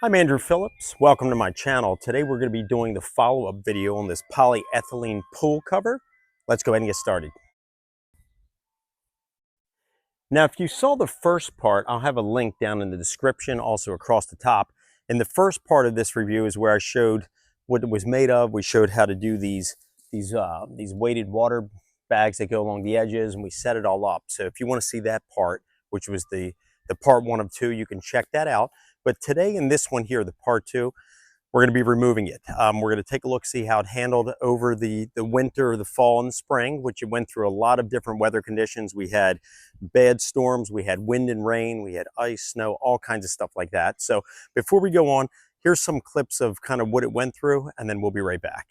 I'm Andrew Phillips. Welcome to my channel. Today we're going to be doing the follow-up video on this polyethylene pool cover. Let's go ahead and get started. Now, if you saw the first part, I'll have a link down in the description, also across the top. In the first part of this review is where I showed what it was made of. We showed how to do these weighted water bags that go along the edges, and we set it all up. So if you want to see that part, which was the part 1 of 2, you can check that out. But today in this one here, the part 2, we're going to be removing it. We're going to take a look, see how it handled over the winter, the fall, and the spring, which it went through a lot of different weather conditions. We had bad storms, we had wind and rain, we had ice, snow, all kinds of stuff like that. So before we go on, here's some clips of kind of what it went through, and then we'll be right back.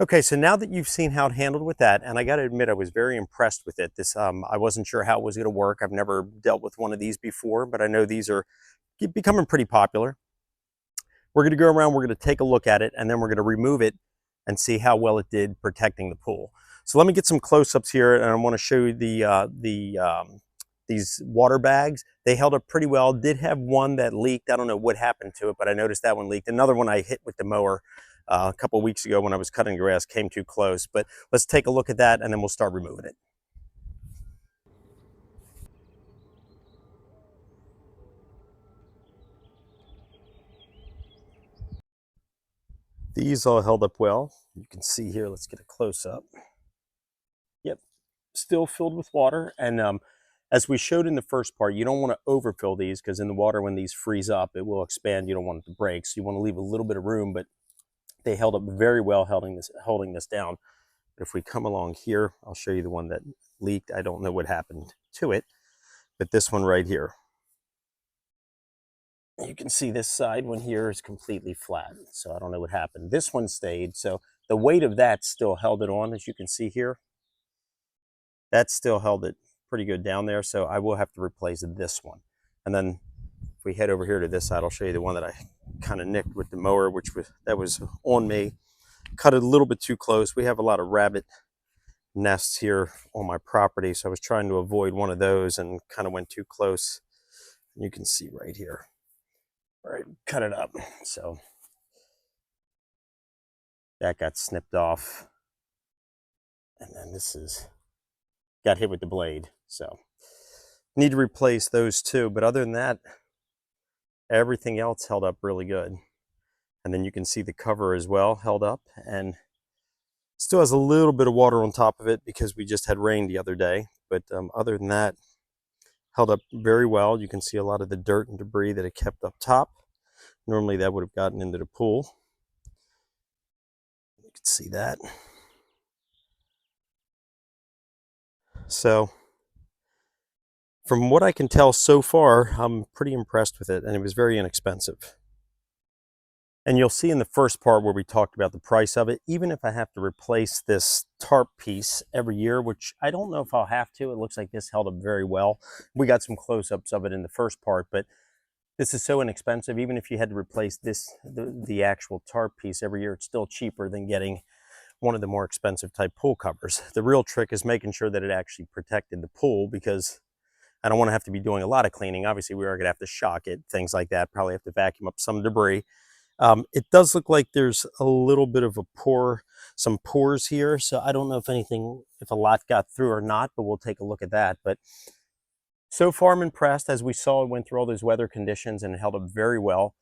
Okay, so now that you've seen how it handled with that, and I got to admit, I was very impressed with it. I wasn't sure how it was going to work. I've never dealt with one of these before, but I know these are becoming pretty popular. We're going to go around, we're going to take a look at it, and then we're going to remove it and see how well it did protecting the pool. So let me get some close-ups here, and I want to show you these water bags. They held up pretty well. Did have one that leaked. I don't know what happened to it, but I noticed that one leaked. Another one I hit with the mower a couple of weeks ago when I was cutting grass, came too close. But let's take a look at that, and then we'll start removing it. These all held up well. You can see here, let's get a close-up. Yep, still filled with water. And as we showed in the first part, you don't want to overfill these because in the water, when these freeze up, it will expand. You don't want it to break. So you want to leave a little bit of room, but they held up very well holding this down. But if we come along here, I'll show you the one that leaked. I don't know what happened to it, but this one right here. You can see this side one here is completely flat. So I don't know what happened. This one stayed. So the weight of that still held it on, as you can see here. That still held it pretty good down there. So I will have to replace this one. And then if we head over here to this side, I'll show you the one that I kind of nicked with the mower, that was on me. Cut it a little bit too close. We have a lot of rabbit nests here on my property, so I was trying to avoid one of those and kind of went too close. You can see right here. All right, cut it up. So that got snipped off. And then got hit with the blade. So need to replace those too. But other than that, everything else held up really good. And then you can see the cover as well held up, and still has a little bit of water on top of it because we just had rain the other day. But other than that, held up very well. You can see a lot of the dirt and debris that it kept up top. Normally that would have gotten into the pool. You can see that. So from what I can tell so far, I'm pretty impressed with it, and it was very inexpensive. And you'll see in the first part where we talked about the price of it, even if I have to replace this tarp piece every year, which I don't know if I'll have to. It looks like this held up very well. We got some close-ups of it in the first part, but this is so inexpensive. Even if you had to replace the actual tarp piece every year, it's still cheaper than getting one of the more expensive type pool covers. The real trick is making sure that it actually protected the pool, because I don't want to have to be doing a lot of cleaning. Obviously, we are going to have to shock it, things like that. Probably have to vacuum up some debris. It does look like there's a little bit of some pores here. So I don't know if a lot got through or not, but we'll take a look at that. But so far I'm impressed. As we saw, it went through all those weather conditions and it held up very well.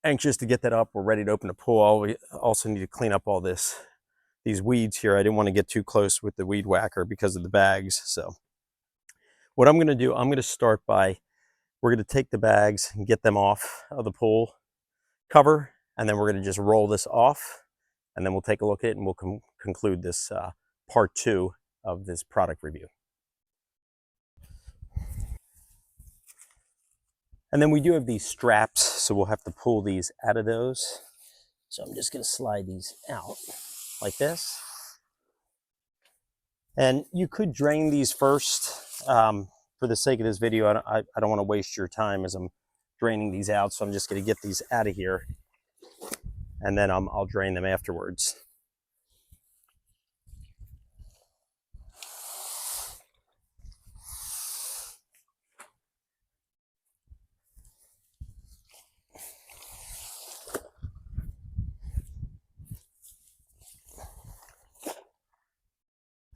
Anxious to get that up. We're ready to open the pool. We also need to clean up all these weeds here. I didn't want to get too close with the weed whacker because of the bags. So what I'm going to do, I'm going to start by, we're going to take the bags and get them off of the pool cover, and then we're going to just roll this off, and then we'll take a look at it, and we'll conclude this part 2 of this product review. And then we do have these straps, so we'll have to pull these out of those. So I'm just going to slide these out like this. And you could drain these first. For the sake of this video, I don't want to waste your time as I'm draining these out, so I'm just going to get these out of here, and then I'll drain them afterwards.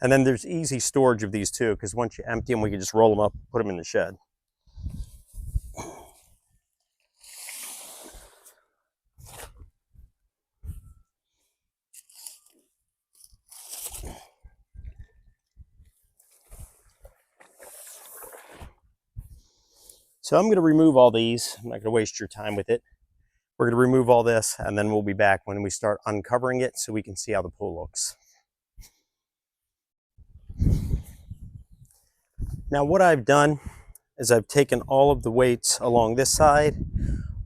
And then there's easy storage of these too, because once you empty them, we can just roll them up, put them in the shed. So I'm going to remove all these. I'm not going to waste your time with it. We're going to remove all this, and then we'll be back when we start uncovering it so we can see how the pool looks. Now what I've done is I've taken all of the weights along this side,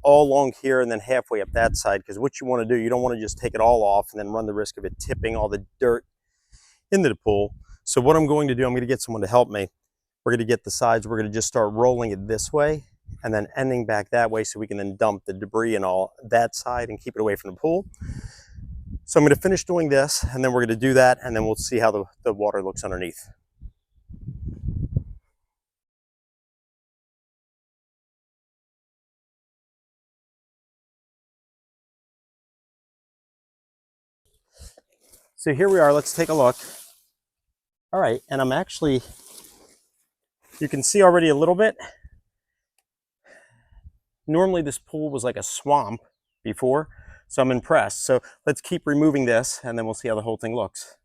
all along here, and then halfway up that side, because what you want to do, you don't want to just take it all off and then run the risk of it tipping all the dirt into the pool. So what I'm going to do, I'm going to get someone to help me. We're going to get the sides, we're going to just start rolling it this way and then ending back that way, so we can then dump the debris and all that side and keep it away from the pool. So I'm going to finish doing this, and then we're going to do that, and then we'll see how the water looks underneath. So here we are, let's take a look. All right, and I'm actually, you can see already a little bit. Normally this pool was like a swamp before, so I'm impressed. So let's keep removing this, and then we'll see how the whole thing looks.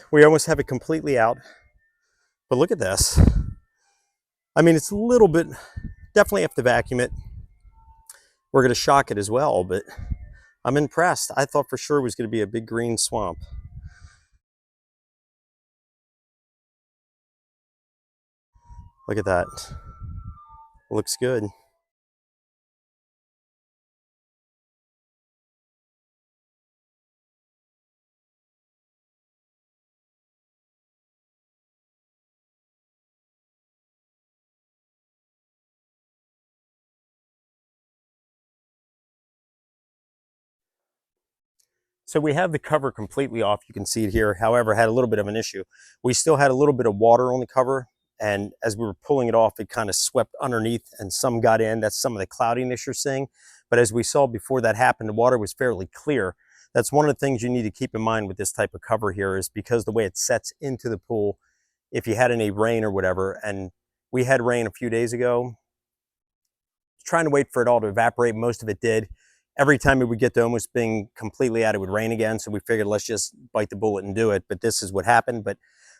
We almost have it completely out, but look at this. I mean, it's a little bit, definitely have to vacuum it. We're going to shock it as well, but I'm impressed. I thought for sure it was going to be a big green swamp. Look at that. Looks good. So we have the cover completely off. You can see it here. However, had a little bit of an issue. We still had a little bit of water on the cover. And as we were pulling it off, it kind of swept underneath and some got in. That's some of the cloudiness you're seeing. But as we saw before that happened, the water was fairly clear. That's one of the things you need to keep in mind with this type of cover here, is because the way it sets into the pool, if you had any rain or whatever, and we had rain a few days ago, trying to wait for it all to evaporate. Most of it did. Every time it would get to almost being completely out, it would rain again. So we figured, let's just bite the bullet and do it. But this is what happened. But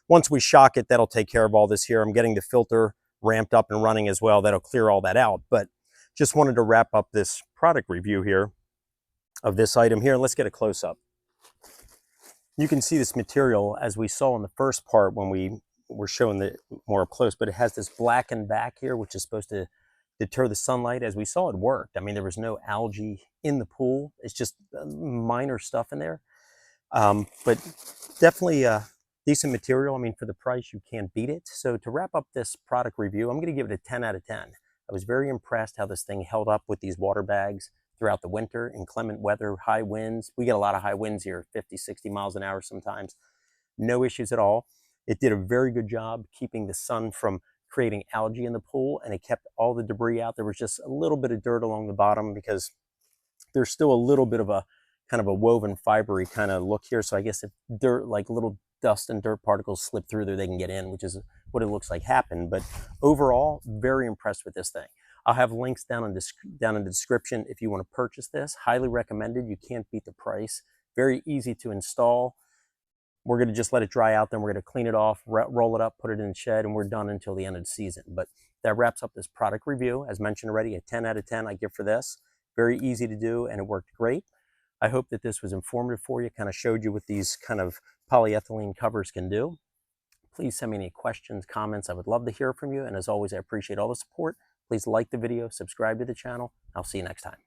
once we shock it, that'll take care of all this here. I'm getting the filter ramped up and running as well. That'll clear all that out. But just wanted to wrap up this product review here of this item here. Let's get a close up. You can see this material as we saw in the first part when we were showing the more up close, but it has this blackened back here, which is supposed to deter the sunlight. As we saw, it worked. I mean, there was no algae in the pool. It's just minor stuff in there. But definitely a decent material. I mean, for the price, you can't beat it. So to wrap up this product review, I'm going to give it a 10 out of 10. I was very impressed how this thing held up with these water bags throughout the winter, inclement weather, high winds. We get a lot of high winds here, 50, 60 miles an hour sometimes. No issues at all. It did a very good job keeping the sun from creating algae in the pool, and it kept all the debris out. There was just a little bit of dirt along the bottom because there's still a little bit of a kind of a woven fibery kind of look here. So I guess if dirt, like little dust and dirt particles slip through there, they can get in, which is what it looks like happened. But overall, very impressed with this thing. I'll have links down in the description if you want to purchase this. Highly recommended. You can't beat the price. Very easy to install. We're going to just let it dry out, then we're going to clean it off, roll it up, put it in the shed, and we're done until the end of the season. But that wraps up this product review. As mentioned already, a 10 out of 10 I give for this. Very easy to do, and it worked great. I hope that this was informative for you, kind of showed you what these kind of polyethylene covers can do. Please send me any questions, comments. I would love to hear from you. And as always, I appreciate all the support. Please like the video, subscribe to the channel. I'll see you next time.